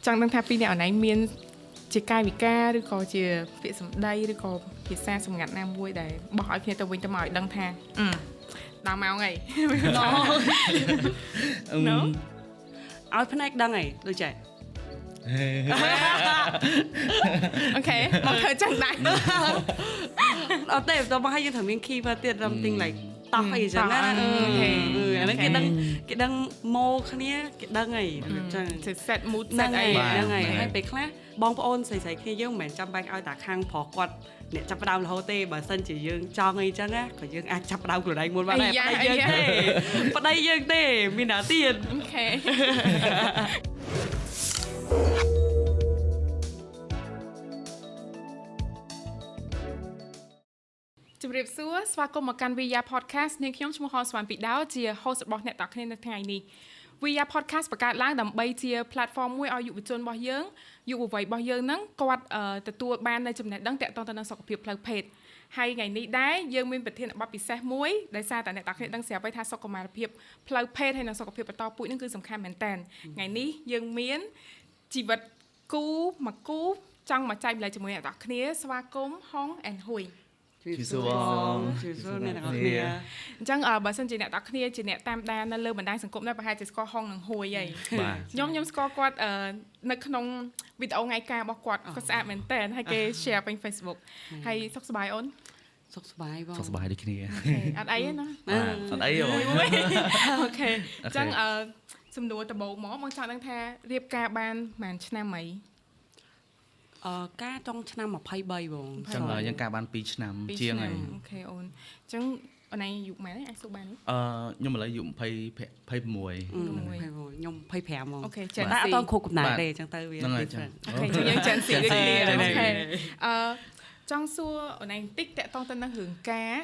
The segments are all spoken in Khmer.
chẳng đang happy nè ở này miền chỉ cai bị ca rồi có chỉ việc sắm đây rồi có việc xa sắm ngặt nam vui để bỏ hỏi khi tao vinh tao mỏi đăng thang đào màu ngày nó áo phấn ách đăng ngày đôi trẻ ok một thời chẳng đại ở đây tao bao nhiêu thằng miếng khi và tiền làm tình lại tao hay chẳng á nó cái đăng mô khá nia cái đăng ngày sẽ set mood đăng ngày hay bị khác bong ôn xảy khi dương mẹ chăm bánh ao tạc hang phò quạt nè chắp đau là hô tê bà sân chỉ dương cho ngay chăng á còn dương ai chắp đau của đây muốn vào này bắt đây dương tê mình đã tiền okជំរាបសួរស្វាគមន៍មកកាន់ Via Podcast នាងខ្ញុំឈ្មោះហនស្វានពីដោជា host របស់អ្នកទាំងគ្នានៅថ្ងៃនេះ Via Podcast បង្កើតឡើងដើម្បីជា platform មួយឲ្យយុវជនរបស់យើងយុវវ័យរបស់យើងហ្នឹងគាត់ទទួលបាននូវចំណេះដឹងទាក់ទងទៅនឹងសុខភាពផ្លូវភេទហើយថ្ងៃនេះដែរយើងមានប្រធានបទពិសេសមួយដែលសារតែអ្នកទាំងគ្នាដឹងស្រាប់ហើយថាសុខុមាលភាពផ្លូវភេទហើយនិងសុខភាពបន្តពូជហ្នឹងគឺសំខាន់មែនតើថ្ងៃនេះយើងមានជីវិតគូមកគូចង់មកចែកម្លែកជាមួយអ្នកទាំងគ្នាស្វាគមន៍ហុង and ហ៊ុយជួយសួរអ្នកទាំងគ្នាអញ្ចឹងបើសិនជាអ្នកទាំងគ្នាជាអ្នកតាមដាននៅលើបណ្ដាញសង្គមដែរប្រហែលជាស្គាល់ហុងនិងហ៊ុយហើយខ្ញុំស្គាល់គាត់នៅក្នុងវីដេអូថ្ងៃការរបស់គាត់ស្អាតមែនតើហើយគេ share ពេញ Facebook ហើយសុខសប្បាយអូនសុខសប្បាយបងសុខសប្បាយដូចគ្នាអត់អីទេណាអត់អីអូអូខេអញ្ចឹងសំណួរដំបូងមកចង់ដឹងថារៀបការបានប្រហែលឆ្នាំអីការចុងឆ្នាំ23បងចឹងយើងការបាន2ឆ្នាំជាងហើយអូខេអូនអញ្ចឹងអូនឯងយុម៉ែនអាចសុខបានខ្ញុំឥឡូវយុ26ខ្ញុំ25ហ្មងអូខេចាតែអត់តគ្រប់កំណើតទេអញ្ចឹងទៅវា different អូខេយើង Gen Z ដូចគ្នាអូខេចង់សួរអូនឯងតិចតាក់ទងទៅនឹងរឿងការ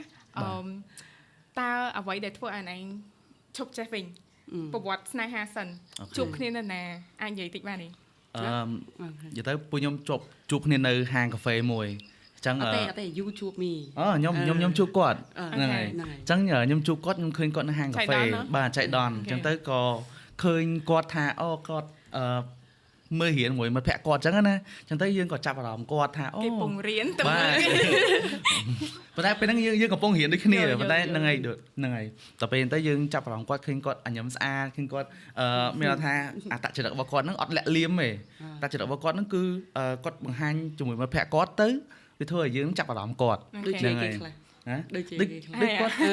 តើអ្វីដែលធ្វើឲ្យអូនឯងឈប់ចេះវិញប្រវត្តិស្នេហាសិនជួបគ្នានៅណាអាចនិយាយតិចបានទេនិយាយទៅពួកខ្ញុំជួបគ្នានៅហាងកាហ្វេមួយអញ្ចឹងអត់ទេ YouTube me ខ្ញុំជួបគាត់ហ្នឹងហើយអញ្ចឹងខ្ញុំជួបគាត់ខ្ញុំឃើញគាត់នៅហាងកាហ្វេបាទចៃដនអញ្ចឹងទៅក៏ឃើញគាត់ថាគាត់មើលរៀនមួយមិត្តភក្តិគាត់អញ្ចឹងណាអញ្ចឹងទៅយើងក៏ចាប់អារម្មណ៍គាត់ថាគេពងរៀនទៅមើលប៉ុន្តែពេលហ្នឹងយើងកំពុងរៀនដូចគ្នាប៉ុន្តែហ្នឹងហើយតែពេលទៅយើងចាប់អារម្មណ៍គាត់ឃើញគាត់អញ្ញឹមស្អាតឃើញគាត់មានថាអត្តចរិតរបស់គាត់ហ្នឹងអត់លាក់លៀមទេអត្តចរិតរបស់គាត់ហ្នឹងគឺគាត់បង្ហាញជាមួយមិត្តភក្តិគាត់ទៅវាធ្វើឲ្យយើងចាប់អារម្មណ៍គាត់ហ្នឹងហើយណាដូចគាត់ឥ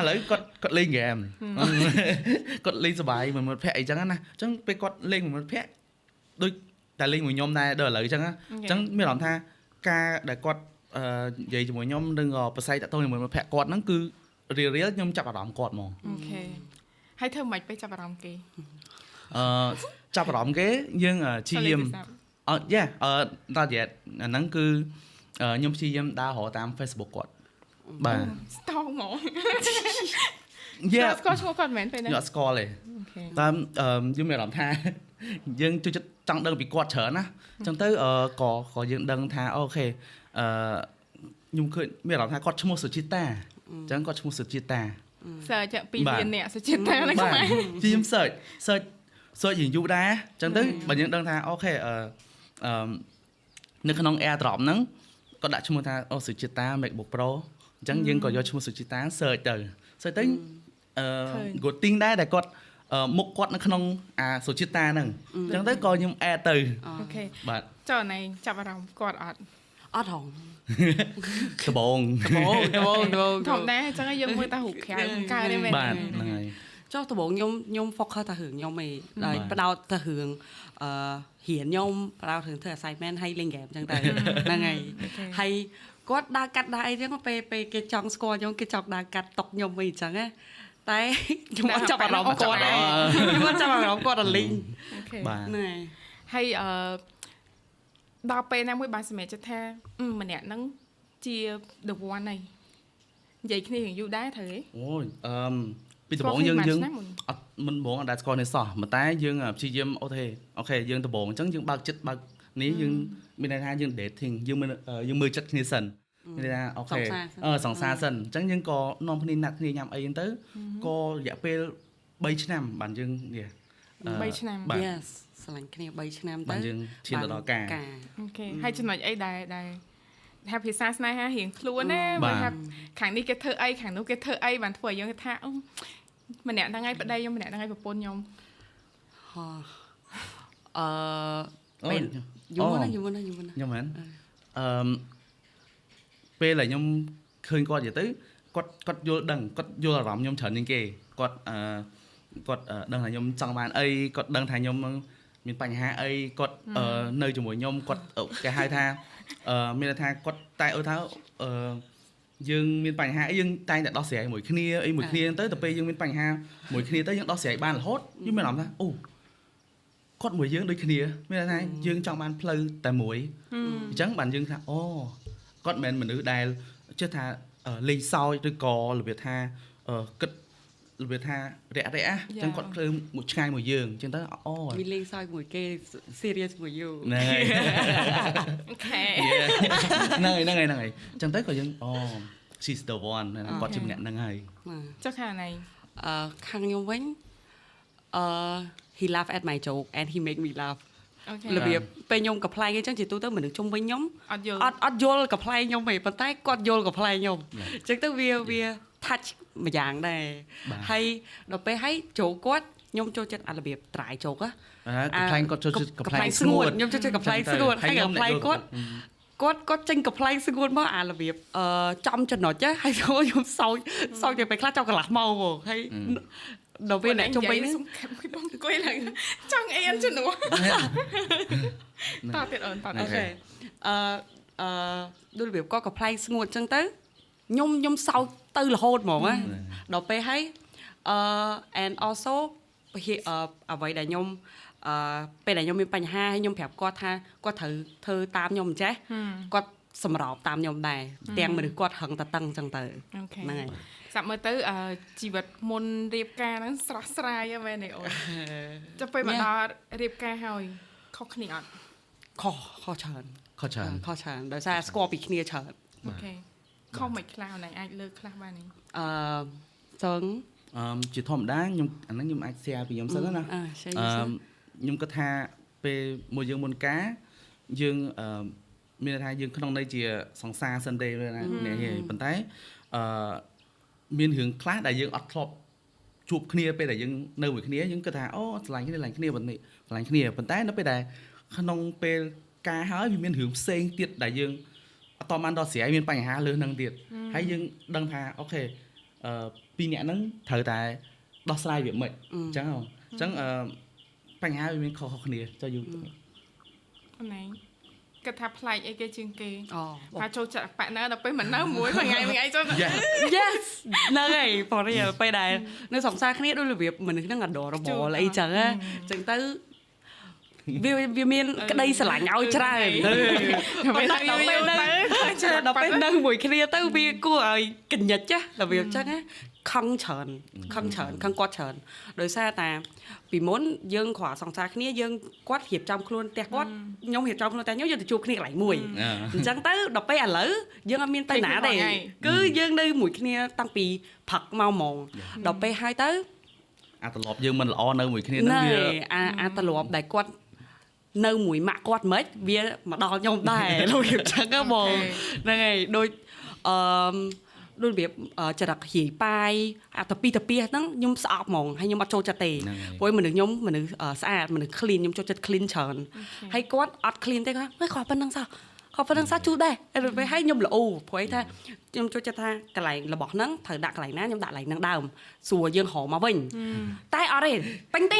ឡូវគាត់លេងហ្គេមគាត់លេងសប្បាយមួយមិត្តភក្តិអីចឹងណាអញ្ចឹងពេលគាត់លេងមួយមិត្តភក្តិដូចតែលេងមួយខ្ញុំដែរដល់ឥឡូវអញ្ចឹងមានអារម្មណ៍ថាការដែលគាត់និយាយជាមួយខ្ញុំនឹងប្រស័យតាក់ទងជាមួយមិត្តភក្តិគាត់ហ្នឹងគឺរៀលខ្ញុំចាប់អារម្មណ៍គាត់ហ្មងអូខេហើយធ្វើមិនពេលចាប់អារម្មណ៍គេចាប់អារម្មណ៍គេយើងព្យាយាមតើយេអាហ្នឹងគឺខ្ញុំព្យាយាមដើររកតាម Facebook គាត់បាទស្តងហ្មងស្គាល់ឈ្មោះគាត់មែនពេលហ្នឹងស្គាល់ទេតាមយើងមានអារម្មណ៍ថាយើងជួយចិត្តចង់ដឹងពីគាត់ច្រើនណាអញ្ចឹងទៅក៏យើងដឹងថាអូខេខ្ញុំឃើញមានអារម្មណ៍ថាគាត់ឈ្មោះសុជីតាអញ្ចឹងគាត់ឈ្មោះសុជីតា search 2លានអ្នកសុជីតានៅខ្មែរខ្ញុំ search យូរដែរអញ្ចឹងទៅបើយើងដឹងថាអូខេនៅក្នុង AirDrop ហ្នឹងគាត់ដាក់ឈ្មោះថាសុជីតា MacBook Pro អញ្ចឹងយើងក៏យកឈ្មោះសុជីតា search ទៅgood thing ដែរដែលគាត់មុខគាត់នៅក្នុងសុជីតាហ្នឹងអញ្ចឹងទៅក៏ខ្ញុំ add ទៅអូខេបាទចុះណៃចាប់អារម្មណ៍គាត់អត់ហងដបងធម្មតាអញ្ចឹងយើងមើលតែរូបក្រៅកើតទេមែនបាទហ្នឹងហើយចុះដបងខ្ញុំ focus តែរឿងខ្ញុំឯងដោយបដោតតែរឿងរៀនខ្ញុំបដោតរឿងធ្វើ assignment ហើយលេង game អញ្ចឹងទៅហ្នឹងហើយហើយគាត់ដើរកាត់ដើរអីចឹងពេលគេចង់ស្គាល់ខ្ញុំគេចង់ដើរកាត់តុកខ្ញុំអីអញ្ចឹងណាតែខ្ញុំអត់ចាប់អារម្មណ៍គាត់ទេខ្ញុំអត់ចាប់អារម្មណ៍គាត់ដល់លីងបាទហ្នឹងហើយដល់ពេលណាមួយបានសម្រេចចិត្តថាម្នាក់ហ្នឹងជា the one ហើយនិយាយគ្នាយូរដែរត្រូវទេអូពីដំបូងយើងអត់មិនដំបូងអត់ដែរស្គាល់នេះសោះប៉ុន្តែយើងព្យាយាមអូខេយើងដំបូងអញ្ចឹងយើងបើកចិត្តបើកនេះយើងមានន័យថាយើង dating យើងមើលចិត្តគ្នាសិនមានន័យថាអូខេសង្សារសិនអញ្ចឹងយើងក៏នាំគ្នាណាត់គ្នាញ៉ាំអីហ្នឹងទៅក៏រយៈពេល3ឆ្នាំបានយើង3ឆ្នាំyes ស្រឡាញ់គ្នា3ឆ្នាំទៅ បានយើងឈានទៅដល់ការ អូខេហើយចំណុចអីដែលថាភាសាស្នេហារៀងខ្លួនណាបើថាខាងនេះគេធ្វើអីខាងនោះគេធ្វើអីបានធ្វើឲ្យយើងថាម្នាក់ហ្នឹងឯងប្តីខ្ញុំម្នាក់ហ្នឹងឯងប្រពន្ធខ្ញុំ ពេលយូរណាស់ ខ្ញុំមែនពេលដែលខ្ញុំឃើញគាត់និយាយទៅគាត់យល់ដឹងគាត់យល់អារម្មណ៍ខ្ញុំច្រើនជាងគេគាត់ដឹងថាខ្ញុំចង់បានអីគាត់ដឹងថាខ្ញុំមានបញ្ហាអីគាត់នៅជាមួយខ្ញុំគាត់គេហៅថាមានថាគាត់តែថាយើងមានបញ្ហាអីយើងតែងតែដោះស្រាយមួយគ្នាអីមួយគ្នាទៅទៅពេលយើងមានបញ្ហាមួយគ្នាទៅយើងដោះស្រាយបានរហូតយើងមានអារម្មណ៍ថាអូគាត់មួយយើងដូចគ្នាមានថាយើងចង់បានផ្លូវតែមួយអញ្ចឹងបានយើងថាអូគាត់មិនមែនមនុស្សដែលចេះថាលេងសើចឬក៏របៀបថាគិតរបៀបថារាក់អញ្ចឹងគាត់ឃើញមួយឆ្ងាយមួយយើងអញ្ចឹងទៅអូមានលេងសើចមួយគេ serious មួយយូរ ហ្នឹងហើយ អូខេ ហ្នឹងហើយអញ្ចឹងទៅក៏យើងអូ she's the one គាត់ជាម្នាក់ហ្នឹងហើយ ចុះខាងណៃ ខាងខ្ញុំវិញhe laugh at my joke and he make me laugh អូខេ របៀបពេលខ្ញុំកំ pl ែងអញ្ចឹងជាទូទៅមនុស្សជុំវិញខ្ញុំ អត់យល់ អត់យល់កំ pl ែងខ្ញុំទេប៉ុន្តែគាត់យល់កំ pl ែងខ្ញុំអញ្ចឹងទៅវា touch មួយយ៉ាងដែរហើយដល់ពេលហើយជោគគាត់ខ្ញុំចូលចិត្តអារបៀបត្រាយជោគកំ pl ែងគាត់ចូលចិត្តកំ pl ែងស្ងួត ខ្ញុំចូលចិត្តកំ pl ែងស្ងួតហើយកំ pl ែងគាត់ចេញកំ pl ែងស្ងួតមកអារបៀបចំចំណុចហើយខ្ញុំសោចទៅពេលខ្លះចង់កន្លះម៉ោងហ្មងហើយដល់ពេលអ្នកជុំវិញហ្នឹងបងអង្គុយឡើងចង់អៀនជំនួសតទៀតអូនត អូខេដូចរបៀបគាត់កំ pl ែងស្ងួតអញ្ចឹងទៅខ្ញុំសោចទៅរហូតហ្មងណាដល់ពេលហើយand also អ្វីដែលខ្ញុំពេលដែលខ្ញុំមានបញ្ហាហើយខ្ញុំប្រាប់គាត់ថាគាត់ត្រូវធ្វើតាមខ្ញុំអញ្ចេះគាត់សម្របតាមខ្ញុំដែរទាំងមនុស្សគាត់ហឹងតតឹងអញ្ចឹងទៅហ្នឹងហើយសាប់មើលទៅជីវិតមុនរៀបការហ្នឹងស្រស់ស្រាយហ្នឹងមែនទេអូនចុះពេលមកដល់រៀបការហើយខុសគ្នាអត់ខុសច្រើនដោយសារស្គាល់ពីគ្នាច្រើន អូខេខុសមិនខ្លះណាអាចលើកខ្លះបានទេចឹងជាធម្មតាខ្ញុំអាហ្នឹងខ្ញុំអាច share ពីខ្ញុំសិនណាខ្ញុំគិតថាពេលមួយយើងមុនការយើងមានថាយើងក្នុងន័យជាសង្សារសិនទេណាប៉ុន្តែមានរឿងខ្លះដែលយើងអត់ធ្លាប់ជួបគ្នាពេលដែលយើងនៅមួយគ្នាយើងគិតថាអូឆ្លាញ់គ្នាប៉ុន្តែនៅពេលដែលក្នុងពេលការហើយវាមានរឿងផ្សេងទៀតដែលយើងអត់តបានដល់ស្រាយមានបញ្ហាលើហ្នឹងទៀតហើយយើងដឹងថាអូខេពីរអ្នកហ្នឹងត្រូវតែដោះស្រាយវាមិនអញ្ចឹងបញ្ហាវាមានខុសគ្នាចុះយូរអូនឯងគិតថាប្លែកអីគេជាងគេថាចូលចិត្តប៉ាក់ណើដល់ពេលមិននៅមួយថ្ងៃចូល Yes ហ្នឹងហើយបងរៀលពេលដែលនៅសង្សារគ្នាដូចរបៀបមនុស្សហ្នឹង adorable អីចឹងទៅវាមានក្តីស្រឡាញ់ឲ្យច្រើនដល់ពេលនៅមួយគ្នាទៅវាគួរឲ្យកញ្ញិចចារបៀបចឹងណាខឹងច្រើនខឹងគាត់ច្រើនដោយសារតាពីមុនយើងគ្រាន់សង្សារគ្នាយើងគាត់រៀបចំខ្លួនផ្ទះគាត់ខ្ញុំរៀបចំខ្លួនតែខ្ញុំយកទៅជួបគ្នាកន្លែងមួយអញ្ចឹងទៅដល់ពេលឥឡូវយើងអត់មានទៅណាទេគឺយើងនៅមួយគ្នាតាំងពីផឹកមកហ្មងដល់ពេលហើយទៅអាត្រឡប់យើងមិនល្អនៅមួយគ្នាហ្នឹងវាអាត្រឡប់ដែលគាត់នៅមួយម៉ាក់គាត់មិនវាមកដល់ខ្ញុំដែរលោករៀបចឹងហ្មងហ្នឹងហើយដូចដូចរបៀបចរិតហៀយប៉ាយអាតាពីហ្នឹងខ្ញុំស្អប់ហ្មងហើយខ្ញុំអត់ចូលចិត្តទេព្រោះមនុស្សខ្ញុំមនុស្សស្អាតមនុស្ស clean ខ្ញុំចូលចិត្ត clean ច្រើនហើយគាត់អត់ clean ទេគាត់ខំប៉ុណ្្នឹងសោះជូរដែរហើយខ្ញុំល្អព្រោះថាខ្ញុំចូលចិត្តថាកន្លែងរបស់ហ្នឹងត្រូវដាក់កន្លែងណាខ្ញុំដាក់កន្លែងហ្នឹងដើមស្រួលយើងហៅមកវិញតែអត់ទេពេញទេ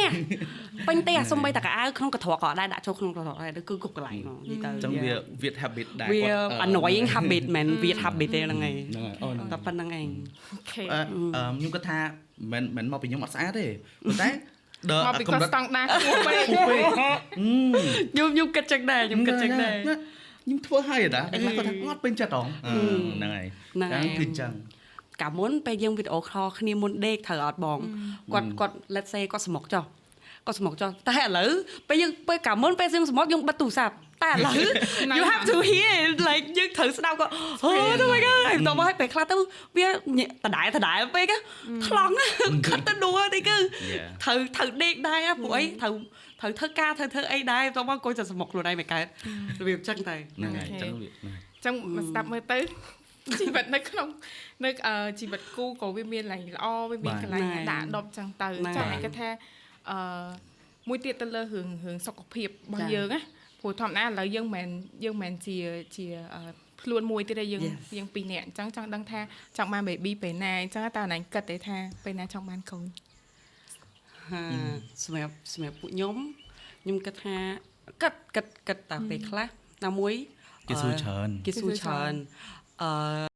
សំបីតែកៅអៅក្នុងកន្ត្រកក៏ដែរដាក់ចូលក្នុងកន្ត្រកដែរគឺគ្រប់កន្លែងហ្មងនិយាយទៅអញ្ចឹងវា weird habit ដែរវា annoying habit មែន weird habit ទេហ្នឹងហើយតែប៉ុណ្្នឹងឯងអូខេខ្ញុំគាត់ថាមិនមកពីខ្ញុំអត់ស្អាតទេប៉ុន្តែមកពីគាត់ស្តង់ដារខ្ពស់ពេកខ្ញុំគិតចឹងដែរខ្ញុំធ្វើឲ្យតាខ្លះគាត់ថាអត់ពេញចិត្តហ៎ហ្នឹងហើយគឺអញ្ចឹងកាលមុនពេលយើងវីដេអូខលគ្នាមុនដេកត្រូវអត់បងគាត់ let's say គាត់ស្មុកចុះតែឥឡូវពេលកាលមុនពេលយើងស្មុកយើងបិទទូរស័ព្ទតែឥឡូវ you have to hear like យើងត្រូវស្ដាប់គាត់អូទៅមកហើយបន្តមកពេលខ្លះទៅវាដដែលពេកថ្លង់គាត់ទៅដួលតិចគឺត្រូវដេកដែរព្រោះអី thử thơ ca thơ ấy đây tao bao côจะสมกluôn đây mày cái việc chân này ហ្នឹងហើយចឹងវា ចឹងមកស្ដាប់មើលទៅជីវិតនៅក្នុងនៅជីវិតគូក៏វាមានឡើងល្អវាមានកន្លែងដាក់ដប់ចឹងទៅចាំឯងគាត់ថាមួយទៀតទៅលើរឿងសុខភាពរបស់យើងណាព្រោះធម្មតាឥឡូវយើងមិនជាខ្លួនមួយទៀតទេយើងពីរនាក់អញ្ចឹងចង់ដឹងថាចង់បាន baby ពេលណាអញ្ចឹងតើណៃគិតទេថាពេលណាចង់បានកូនសម្រាប់ពួកខ្ញុំគិតថាគិតតែពេលខ្លះណាមួយគេស៊ូច្រើន